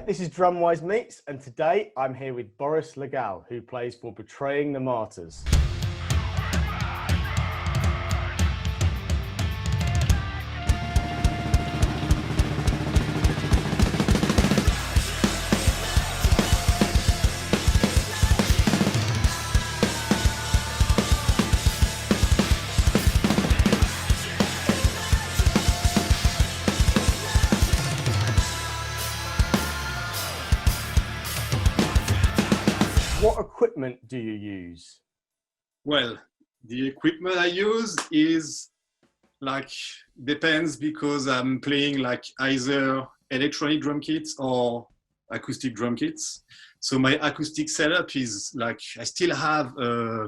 this is DrumWise Meets, and today I'm here with Boris Legal, who plays for Betraying the Martyrs. What equipment do you use? Well, the equipment I use is depends because I'm playing either electronic drum kits or acoustic drum kits. So my acoustic setup is I still have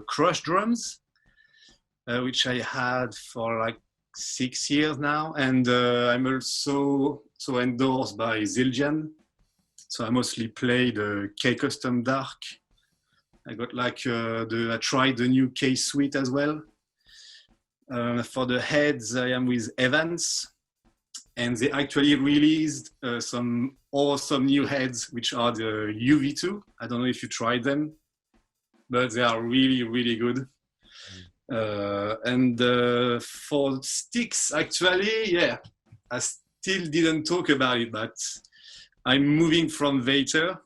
crush drums, which I had for 6 years now. And I'm also endorsed by Zildjian. So I mostly play the K Custom Dark. I got I tried the new K Suite as well. For the heads, I am with Evans, and they actually released some awesome new heads, which are the UV2. I don't know if you tried them, but they are really, really good. And for sticks, actually, yeah, I still didn't talk about it, but I'm moving from Vater.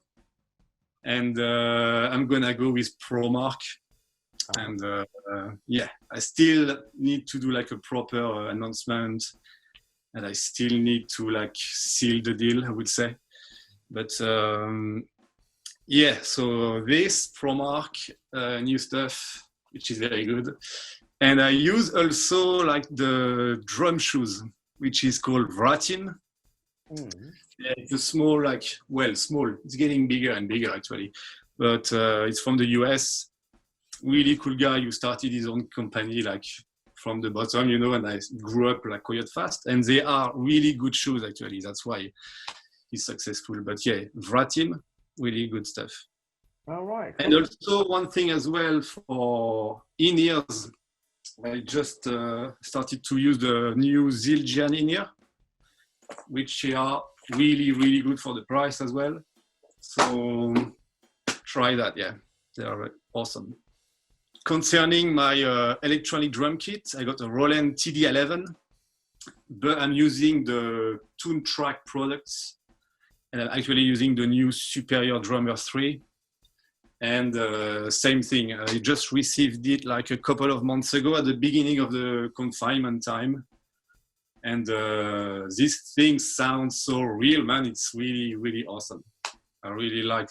And I'm gonna go with ProMark, and yeah, I still need to do a proper announcement, and I still need to seal the deal, I would say. But yeah, so this ProMark new stuff, which is very good, and I use also the drum shoes, which is called Vratin. Yeah, it's a small, small. It's getting bigger and bigger actually, but it's from the US. Really cool guy who started his own company from the bottom, and I grew up quite fast. And they are really good shoes actually. That's why he's successful. But yeah, Vratim, really good stuff. All right. Cool. And also one thing as well for in-ears, I just started to use the new Zildjian in-ear, which are really, really good for the price as well. So try that, yeah. They are awesome. Concerning my electronic drum kit, I got a Roland TD11, but I'm using the Tune Track products, and I'm actually using the new Superior Drummer 3. And same thing, I just received it a couple of months ago at the beginning of the confinement time. And this thing sounds so real, man. It's really, really awesome. I really like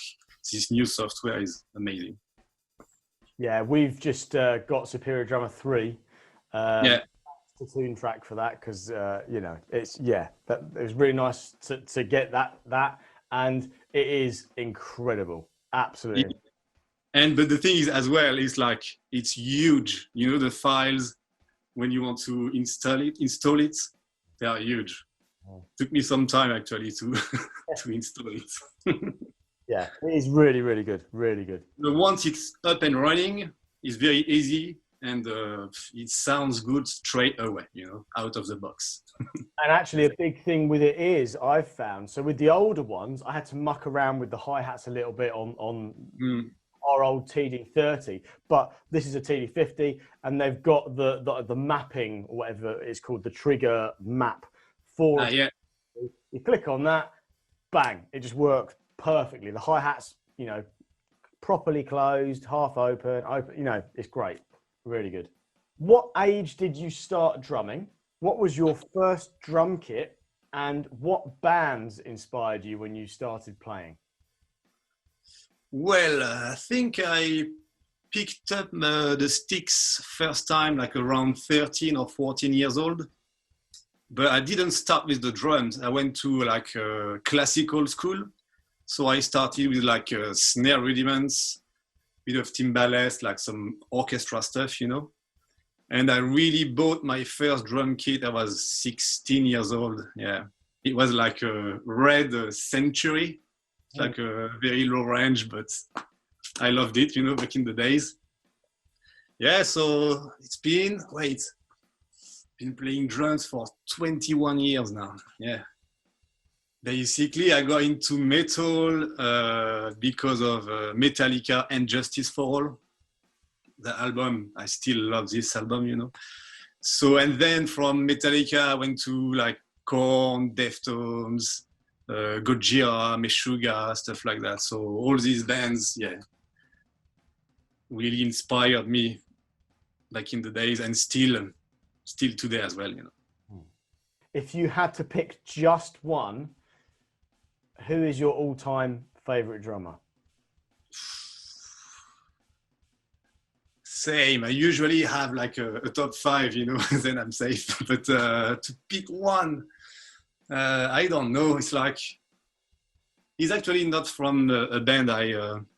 this new software. Is amazing. Yeah, we've just got Superior Drummer 3. Yeah. The tune track for that because it's it was really nice to get that, and it is incredible, absolutely. But the thing is as well is it's huge. The files when you want to install it. They are huge. Took me some time actually to install it. Yeah, it is really, really good, really good. But once it's up and running, it's very easy and it sounds good straight away, out of the box. And actually, a big thing with it is I've found. So with the older ones, I had to muck around with the hi-hats a little bit on our old TD30, but this is a TD50, and they've got the mapping, or whatever it's called, the trigger map for yeah. You click on that, bang, it just works perfectly. The hi-hats, properly closed, half open, it's great, really good. What age did you start drumming? What was your first drum kit, and what bands inspired you when you started playing? Well, I think I picked up the sticks first time around 13 or 14 years old. But I didn't start with the drums. I went to classical school. So I started with snare rudiments, bit of timbales, some orchestra stuff, And I really bought my first drum kit. I was 16 years old. Yeah. It was a red Century. A very low range, but I loved it, back in the days. Yeah, so it's been playing drums for 21 years now. Yeah. Basically, I got into metal because of Metallica and Justice for All. The album, I still love this album, you know. So, and then from Metallica, I went to like Korn, Deftones, Gojira, Meshuggah, stuff like that. So all these bands, yeah, really inspired me back in the days, and still today as well, you know. If you had to pick just one, who is your all-time favorite drummer? Same. I usually have like a top 5, you know, then I'm safe. But to pick one, I don't know. It's like, he's actually not from a band I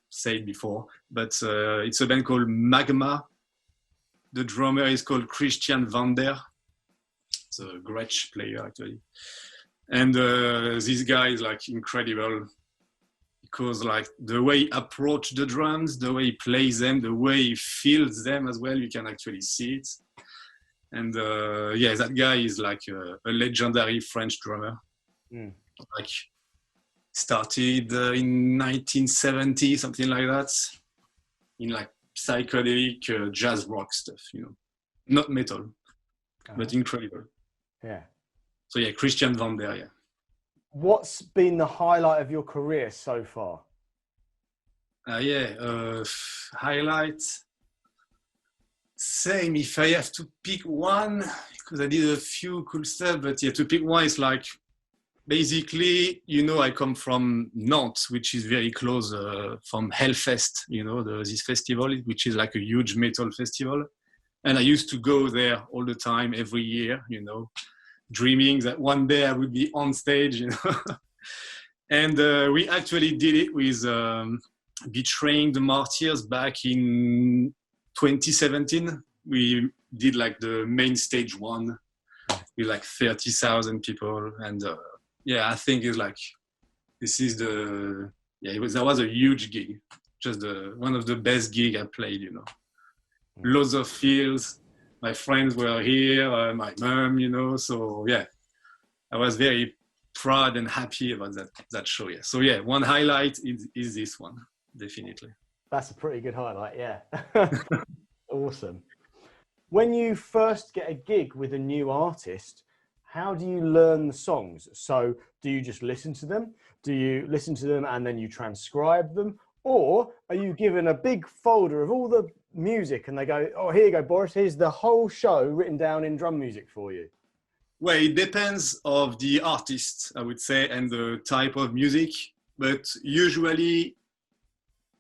said before, but it's a band called Magma. The drummer is called Christian van der. It's a Gretsch player, actually. And this guy is like incredible, because like the way he approaches the drums, the way he plays them, the way he feels them as well, you can actually see it. And yeah, that guy is like a legendary French drummer. Like started in 1970, something like that, in like psychedelic jazz rock stuff, you know, not metal, but incredible. Yeah. So yeah, Christian van der, yeah. What's been the highlight of your career so far? Highlight. Same, if I have to pick one, because I did a few cool stuff, but yeah, to pick one is like, basically, you know, I come from Nantes, which is very close from Hellfest, you know, this festival, which is like a huge metal festival. And I used to go there all the time, every year, you know, dreaming that one day I would be on stage, you know. And we actually did it with Betraying the Martyrs back in 2017. We did like the main stage one with like 30,000 people. And yeah, I think it's like, this is the, yeah, that was a huge gig. Just one of the best gigs I played, you know. Loads of feels. My friends were here, my mom, you know, so yeah, I was very proud and happy about that show. Yeah. So yeah, one highlight is this one, definitely. That's a pretty good highlight, yeah. Awesome. When you first get a gig with a new artist, how do you learn the songs? So do you just listen to them? Do you listen to them and then you transcribe them? Or are you given a big folder of all the music and they go, oh, here you go, Boris, here's the whole show written down in drum music for you? Well, it depends of the artist, I would say, and the type of music. But usually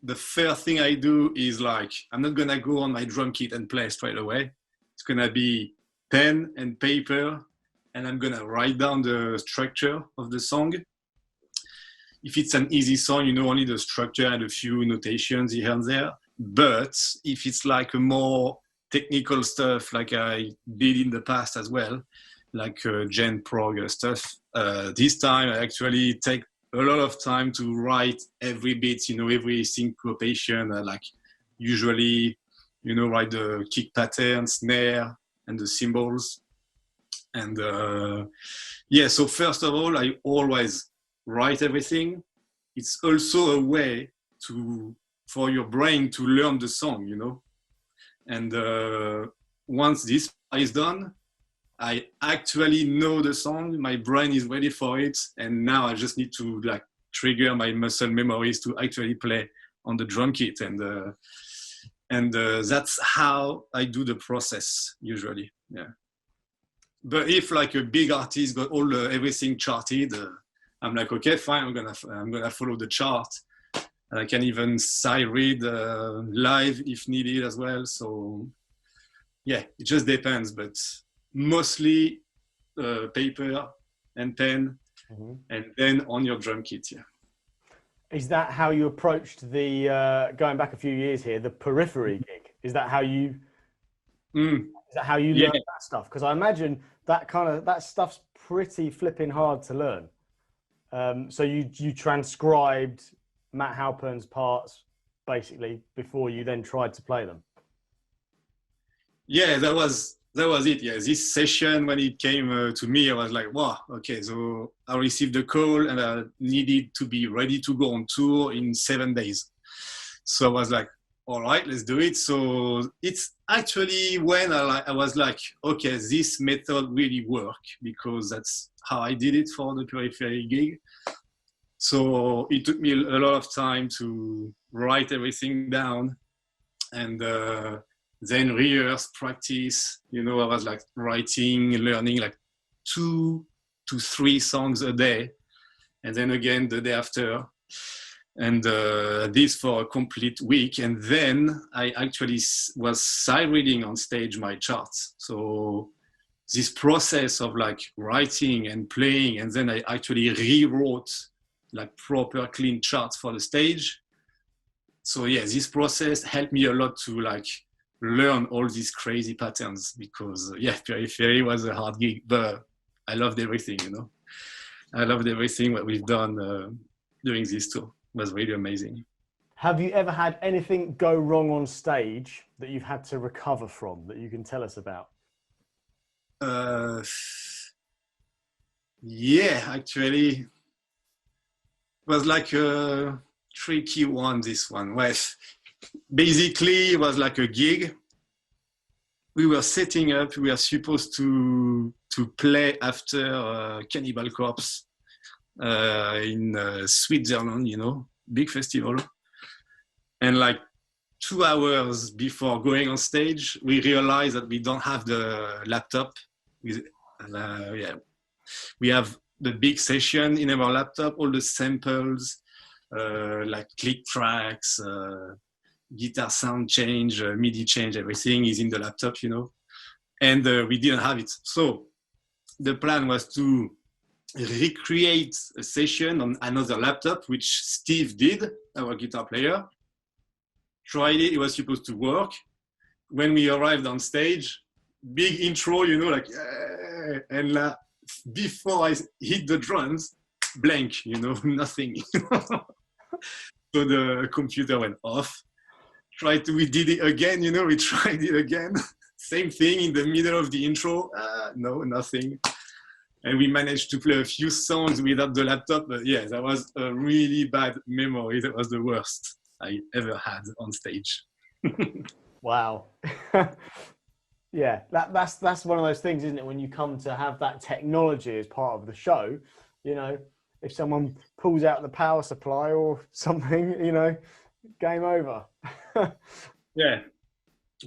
the first thing I do is like, I'm not going to go on my drum kit and play straight away. It's going to be pen and paper, and I'm going to write down the structure of the song. If it's an easy song, you know, only the structure and a few notations here and there. But if it's like a more technical stuff, like I did in the past as well, like gen prog stuff, this time I actually take a lot of time to write every bit, you know, every syncopation, like usually, you know, write the kick pattern, snare, and the cymbals. And yeah, so first of all, I always write everything. It's also a way for your brain to learn the song, you know. And once this is done, I actually know the song, my brain is ready for it, and now I just need to like trigger my muscle memories to actually play on the drum kit, and that's how I do the process usually. Yeah. But if like a big artist got everything charted, I'm like, okay, fine, I'm gonna follow the chart. And I can even sight read live if needed as well. So yeah, it just depends, but mostly paper and pen, and then on your drum kit. Yeah. Is that how you approached the going back a few years here, the Periphery gig? Is that how you? Is that how you learn that stuff? Because I imagine that stuff's pretty flipping hard to learn. So you transcribed Matt Halpern's parts basically before you then tried to play them. Yeah, that was that was it. Yeah, this session when it came to me, I was like, wow, okay. So I received the call and I needed to be ready to go on tour in 7 days. So I was like, all right, let's do it. So it's actually when I was like, okay, this method really worked, because that's how I did it for the Periphery gig. So it took me a lot of time to write everything down, and then rehearse, practice. You know, I was like writing, learning like 2 to 3 songs a day, and then again the day after, and this for a complete week. And then I actually was sight reading on stage my charts. So this process of like writing and playing, and then I actually rewrote like proper clean charts for the stage. So yeah, this process helped me a lot to like learn all these crazy patterns, because yeah, Periphery was a hard gig, but I loved everything, you know. I loved everything what we've done during this tour. It was really amazing. Have you ever had anything go wrong on stage that you've had to recover from that you can tell us about? Yeah, actually, it was like a tricky one, this one. Well, basically, it was like a gig. We were setting up, we were supposed to play after Cannibal Corpse in Switzerland, you know, big festival. And like 2 hours before going on stage, we realized that we don't have the laptop. Yeah, we have the big session in our laptop, all the samples, like click tracks, guitar sound change, MIDI change, everything is in the laptop, you know, and we didn't have it. So the plan was to recreate a session on another laptop, which Steve did, our guitar player. Tried it, it was supposed to work. When we arrived on stage, big intro, you know, like, and before I hit the drums, blank, you know, nothing. So the computer went off. We did it again, you know, we tried it again. Same thing in the middle of the intro. No, nothing. And we managed to play a few songs without the laptop. But yeah, that was a really bad memory. That was the worst I ever had on stage. Wow. Yeah, that's one of those things, isn't it? When you come to have that technology as part of the show, you know, if someone pulls out the power supply or something, you know, game over. Yeah,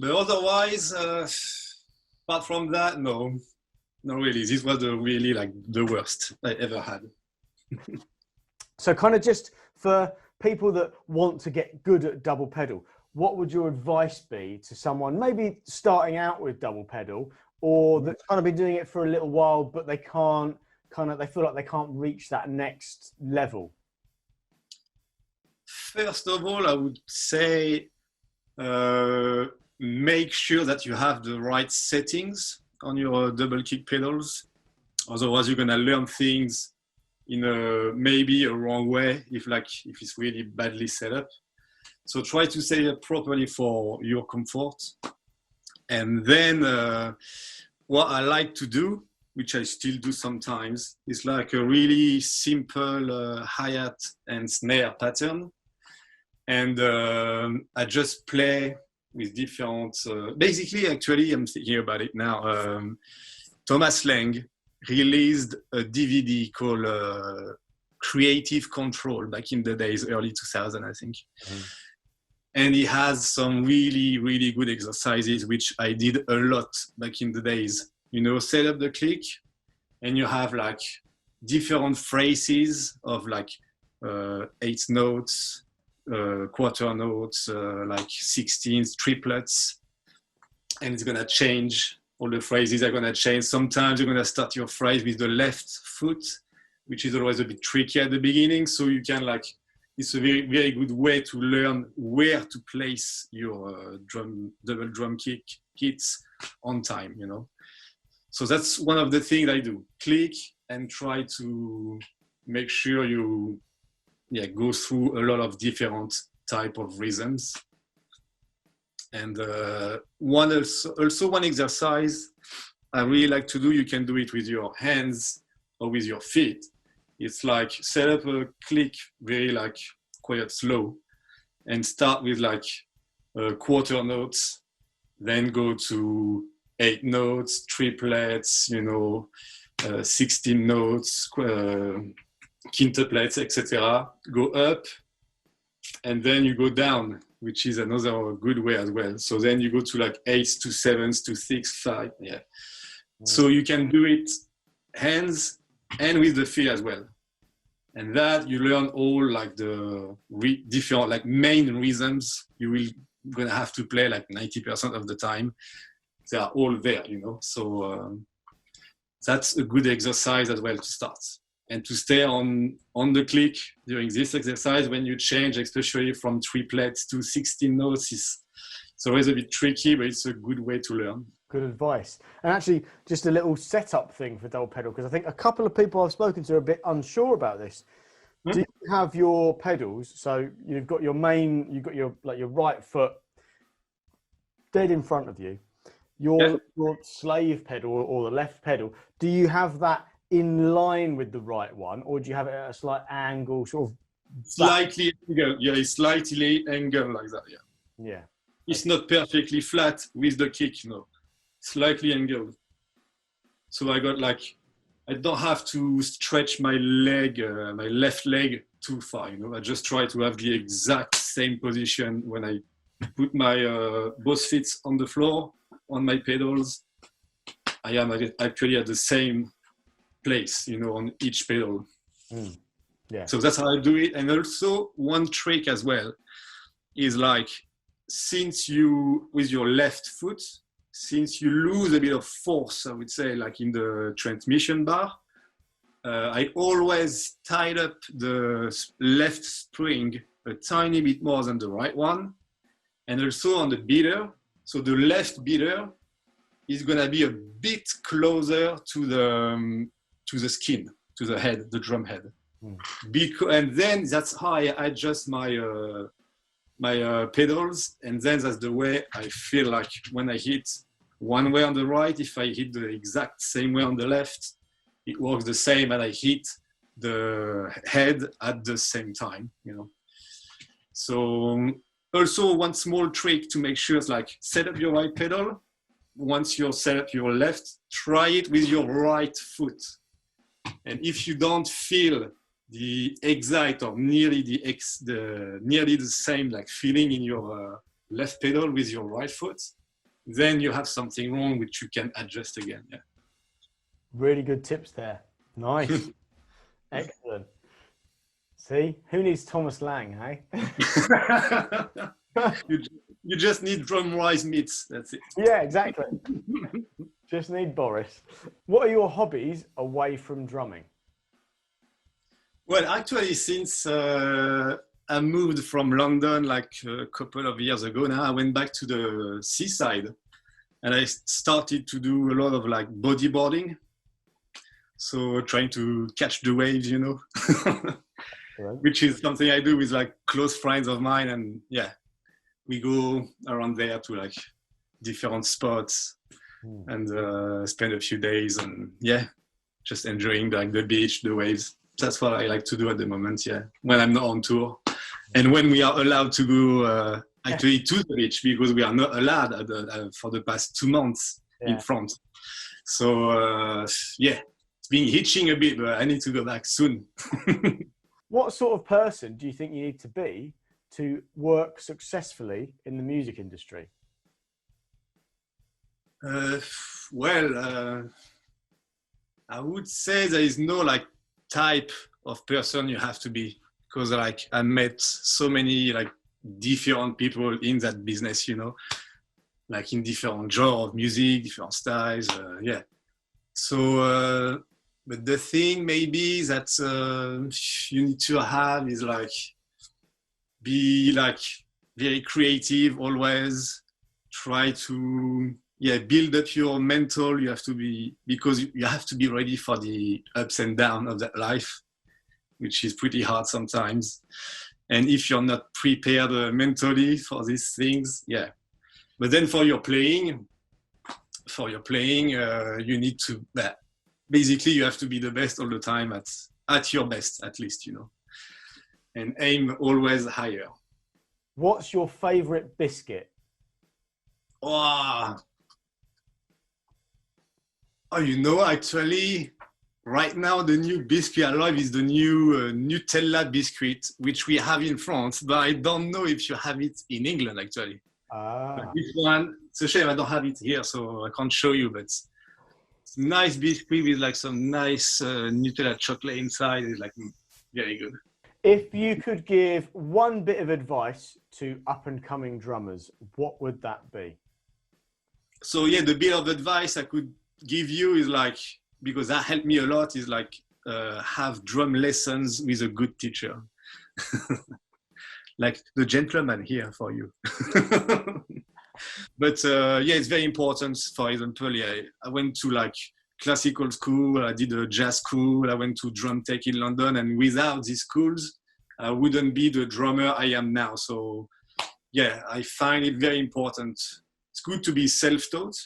but otherwise, apart from that, no, not really. This was really like the worst I ever had. So kind of just for people that want to get good at double pedal, what would your advice be to someone maybe starting out with double pedal, or that's kind of been doing it for a little while, but they can't they feel like they can't reach that next level? First of all, I would say make sure that you have the right settings on your double kick pedals. Otherwise, you're gonna learn things in maybe a wrong way if it's really badly set up. So try to set it up properly for your comfort. And then what I like to do, which I still do sometimes, is like a really simple hi-hat and snare pattern. And I just play with different, basically, actually, I'm thinking about it now. Thomas Lang released a DVD called Creative Control back in the days, early 2000, I think. And he has some really, really good exercises, which I did a lot back in the days. You know, set up the click, and you have like different phrases of like 8 notes, quarter notes, like 16th, triplets, and it's gonna change. All the phrases are gonna change. Sometimes you're gonna start your phrase with the left foot, which is always a bit tricky at the beginning. So you can like, it's a very, very good way to learn where to place your double drum kits on time, you know. So that's one of the things I do. Click and try to make sure you go through a lot of different type of rhythms. And one exercise I really like to do, you can do it with your hands or with your feet. It's like set up a click very like quite slow and start with like quarter notes, then go to 8 notes, triplets, 16 notes, quintuplets, etc. Go up, and then you go down, which is another good way as well. So then you go to like 8s to 7s to 6, 5, yeah. So you can do it hands and with the feet as well. And that you learn all like the different like main rhythms you will gonna have to play like 90% of the time. They are all there, So that's a good exercise as well to start. And to stay on the click during this exercise, when you change, especially from triplets to 16 notes, it's always a bit tricky, but it's a good way to learn. Good advice. And actually, just a little setup thing for double pedal, because I think a couple of people I've spoken to are a bit unsure about this. Do you have your pedals? So you've got your your right foot dead in front of you. Your slave pedal or the left pedal, do you have that in line with the right one, or do you have it at a slight angle, sort of slightly angled? Yeah, it's slightly angled like that. Yeah. It's not perfectly flat with the kick, slightly angled. So I don't have to stretch my leg, my left leg too far. I just try to have the exact same position when I put my both feet on the floor on my pedals. I am actually at the same place, on each pedal. Yeah. So that's how I do it. And also one trick as well is like, since you, with your left foot, since you lose a bit of force, I would say, like in the transmission bar, I always tied up the left spring a tiny bit more than the right one. And also on the beater, so the left beater is gonna be a bit closer to the skin, to the head, the drum head. And then that's how I adjust my pedals, and then that's the way I feel like when I hit one way on the right, if I hit the exact same way on the left, it works the same, and I hit the head at the same time, So also one small trick to make sure is like set up your right pedal. Once you're set up your left, try it with your right foot. And if you don't feel the exact or nearly the same like feeling in your left pedal with your right foot, then you have something wrong, which you can adjust again. Yeah. Really good tips there. Nice. Excellent. See, who needs Thomas Lang, hey? You just need DrumWise mitts. That's it. Yeah, exactly. Just need Boris. What are your hobbies away from drumming? Well, actually, since I moved from London like a couple of years ago now, I went back to the seaside and I started to do a lot of like bodyboarding. So trying to catch the waves, which is something I do with like close friends of mine. And yeah, we go around there to like different spots and spend a few days and just enjoying like the beach, the waves. That's what I like to do at the moment, when I'm not on tour. And when we are allowed to go actually to the beach, because we are not allowed for the past 2 months in France. So it's been hitching a bit, but I need to go back soon. What sort of person do you think you need to be to work successfully in the music industry? I would say there is no like type of person you have to be, because like I met so many like different people in that business, like in different genres of music, different styles. So but the thing maybe that you need to have is like be like very creative always. Try to build up your mental. You have to be, because you have to be ready for the ups and downs of that life, which is pretty hard sometimes. And if you're not prepared mentally for these things, But then for your playing, you need to, basically you have to be the best all the time at your best, at least, you know, and aim always higher. What's your favorite biscuit? Oh, you know, actually, right now the new biscuit I love is the new Nutella biscuit, which we have in France, but I don't know if you have it in England, actually. This one, it's a shame I don't have it here, so I can't show you, but it's nice biscuit with like some nice Nutella chocolate inside. It's like very good. If you could give one bit of advice to up-and-coming drummers, what would that be? So yeah, the bit of advice I could give you is like, because that helped me a lot, is like have drum lessons with a good teacher. Like the gentleman here for you. But yeah, it's very important. For example, yeah, I went to like classical school, I did a jazz school, I went to drum tech in London, and without these schools, I wouldn't be the drummer I am now. So yeah, I find it very important. It's good to be self-taught,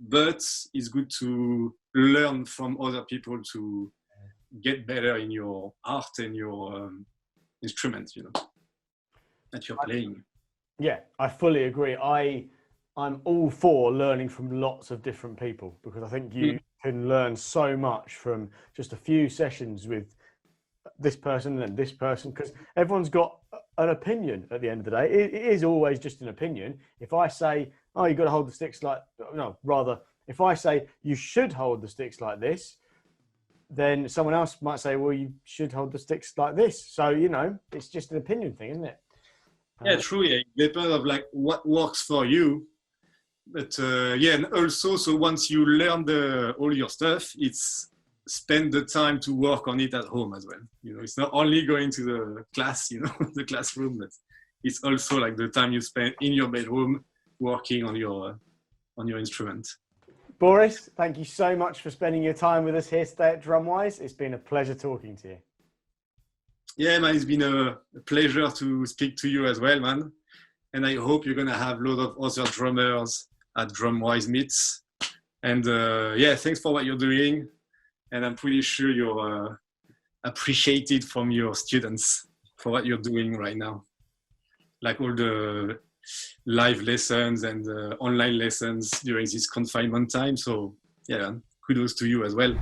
but it's good to learn from other people to get better in your art and your instrument, you know, that you're playing. Yeah, I fully agree. I'm all for learning from lots of different people, because I think you can learn so much from just a few sessions with this person and this person, because everyone's got an opinion at the end of the day. It is always just an opinion. If I say, oh, you've got to hold the sticks like, no, rather, if I say you should hold the sticks like this, then someone else might say, well, you should hold the sticks like this. So, you know, it's just an opinion thing, isn't it? Yeah, true. Yeah, it depends on like what works for you. But yeah, and also, so once you learn all your stuff, it's spend the time to work on it at home as well. You know, it's not only going to the class, you know, the classroom, but it's also like the time you spend in your bedroom working on your instrument. Boris, thank you so much for spending your time with us here today at DrumWise. It's been a pleasure talking to you. Yeah, man, it's been a pleasure to speak to you as well, man. And I hope you're going to have a lot of other drummers at DrumWise meets. And yeah, thanks for what you're doing. And I'm pretty sure you're appreciated from your students for what you're doing right now. Like all the live lessons and online lessons during this confinement time. So yeah, kudos to you as well.